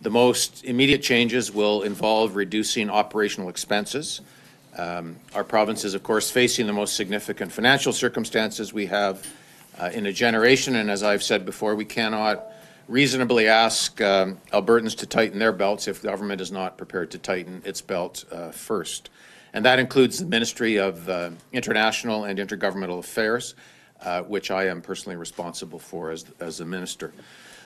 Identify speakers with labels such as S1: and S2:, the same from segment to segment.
S1: The most immediate changes will involve reducing operational expenses. Our province is, of course, facing the most significant financial circumstances we have in a generation, and as I've said before, we cannot reasonably ask Albertans to tighten their belts if the government is not prepared to tighten its belt first. And that includes the Ministry of International and Intergovernmental Affairs, which I am personally responsible for as the minister.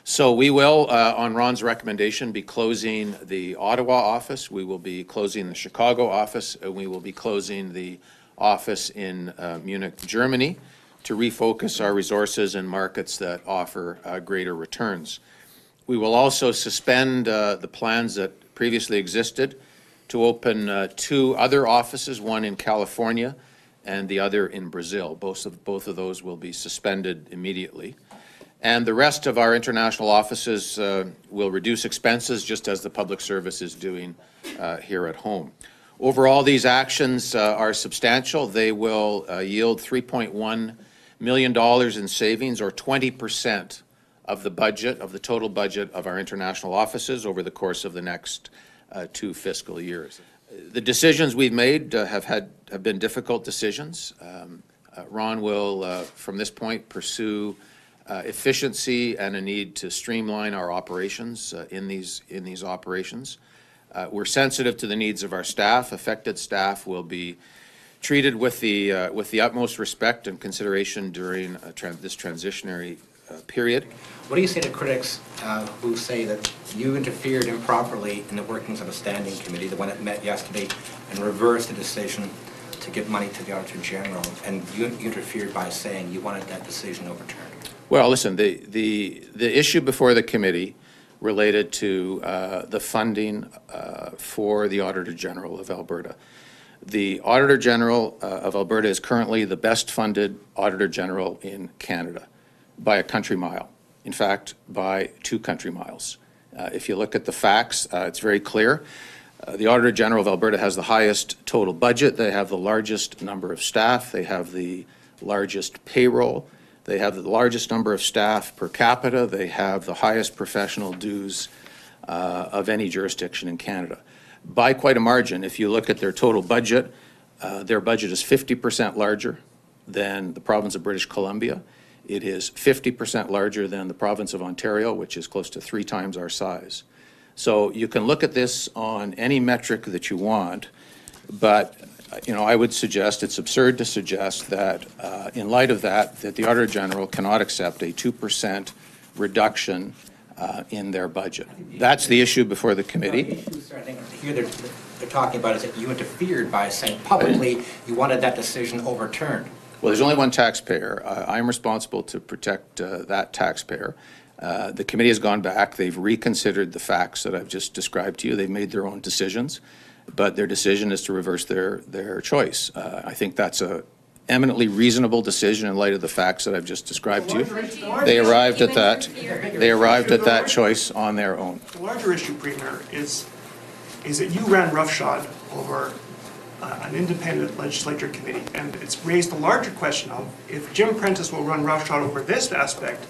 S1: So we will, on Ron's recommendation, be closing the Ottawa office. We will be closing the Chicago office, and we will be closing the office in Munich, Germany, to refocus our resources in markets that offer greater returns. We will also suspend the plans that previously existed to open 2 other offices, one in California and the other in Brazil. Both of those will be suspended immediately. And the rest of our international offices will reduce expenses, just as the public service is doing here at home. Overall, these actions are substantial. They will yield $3.1 million in savings, or 20% of the budget, of the total budget of our international offices over the course of the next 2 fiscal years. The decisions we've made have been difficult decisions. Ron will, from this point, pursue efficiency and a need to streamline our operations in these operations. We're sensitive to the needs of our staff. Affected staff will be treated with the utmost respect and consideration during this transitionary period.
S2: What do you say to critics who say that you interfered improperly in the workings of a standing committee, the one that met yesterday, and reversed the decision to give money to the Auditor General, and you interfered by saying you wanted that decision overturned?
S1: Well, listen, the issue before the committee related to the funding for the Auditor General of Alberta. The Auditor General of Alberta is currently the best funded Auditor General in Canada by a country mile. In fact, by 2 country miles. If you look at the facts, it's very clear. The Auditor General of Alberta has the highest total budget. They have the largest number of staff. They have the largest payroll. They have the largest number of staff per capita. They have the highest professional dues of any jurisdiction in Canada. By quite a margin, if you look at their total budget is 50% larger than the province of British Columbia. It is 50% larger than the province of Ontario, which is close to 3 times our size. So you can look at this on any metric that you want, but I would suggest, it's absurd to suggest that in light of that the Auditor General cannot accept a 2% reduction in their budget. That's the issue before the committee.
S2: The issue, sir, I think here they're talking about is that you interfered by saying publicly you wanted that decision overturned.
S1: Well, there's only one taxpayer. I'm responsible to protect that taxpayer. The committee has gone back. They've reconsidered the facts that I've just described to you. They've made their own decisions, but their decision is to reverse their choice. I think that's a eminently reasonable decision in light of the facts that I've just described to you. They arrived at that choice on their own.
S3: The larger issue, Premier, is that you ran roughshod over an independent legislature committee, and it's raised the larger question of if Jim Prentice will run roughshod over this aspect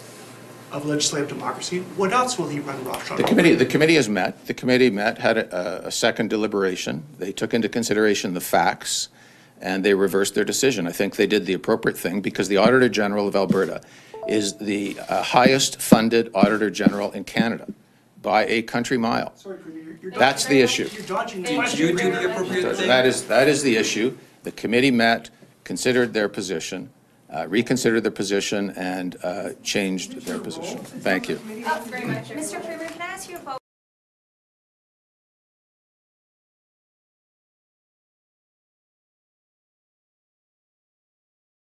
S3: of legislative democracy, what else will he run roughshod over?
S1: The committee has met. The committee met, had a second deliberation. They took into consideration the facts, and they reversed their decision. I think they did the appropriate thing because the Auditor General of Alberta is the highest funded Auditor General in Canada by a country mile.
S3: Sorry, Premier,
S1: That's the issue.
S3: You're dodging the
S4: Did
S3: question.
S4: you do the appropriate thing?
S1: That is the issue. The committee met, considered their position, reconsidered their position, and changed their position. Thank you.
S5: Very much. Mr. Premier, can I ask you about